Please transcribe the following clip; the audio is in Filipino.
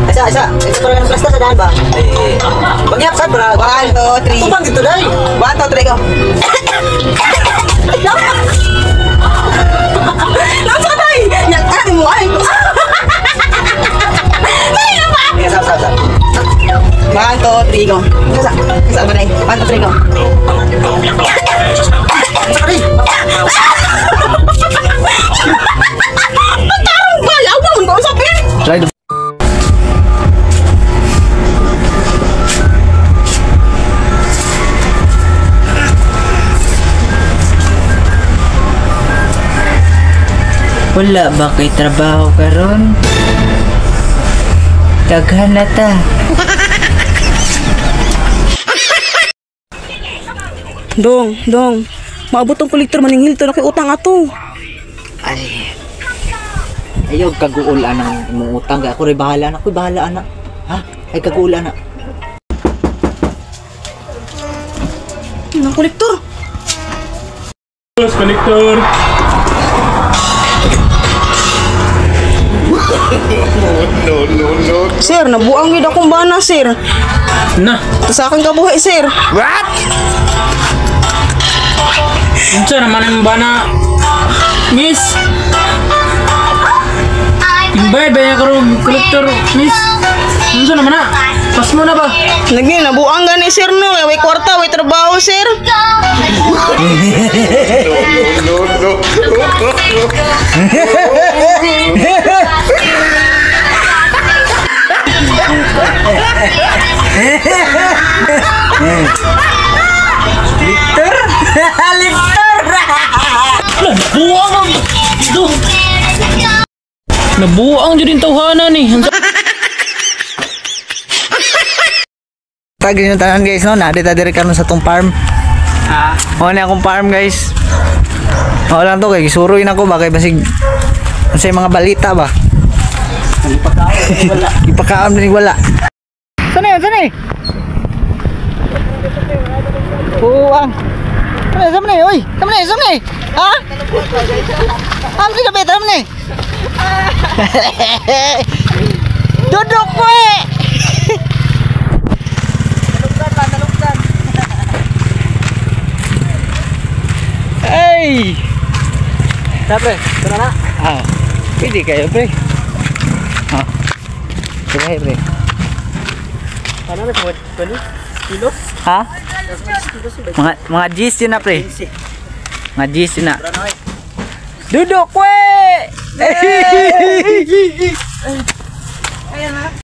Isa para ng plastas sa daan ba? Mag-iap sa para. 1, 2, 3. Tupang dito dahil. 1, 2, 3 go. Lakas ka tayo! Yan, alam mo ay! Dali na ba? Sab. 1, 2, 3 go. Isa ba na eh? 1, 2, 3 go. Isa ka rin! Magtarong ba? Yawa mo ba usapin? Try the... Wala ba kay trabaho karon? Daghan na ta. Dong. Maabot ang kolektor maningil to na kay utang ato. Ay. Ayaw kaguol anang imong utang. Ako rin bahala anak. Ako'y bahala anak. Ha? Ay kaguol anak. Nang kolektor. Kolektor. No. Sir, nabuang gid akong bana, sir. Na. Sa akin kabuhi, sir. What? Unsa naman ang bana? Miss. Imbay ba yung kolektor, miss? Unsa naman na? Pas mo na ba? Lagi, nabuang gani, sir, no. Way kwarta, way trabaho, sir. Liter? Nabuang jud din tawhanan ni. Tagin yung tanan guys no. Nadita diri karon sa tong farm. O na akong farm guys. O lang to kay gisuroy na ko ba kay basig sa mga balita ba. Ipakaam din wala. Sana. Buang. Sama ni, oi. Sama ni. Ha? Amri ka beta ni. Duduk we. Talukdan. Hey. Tapre, tara na. Pwede kayo, pre. Sige, pre. Ano na po? Kilo? Ha? Mga G's yun na, pre. Mga G's yun na. Duduk, we!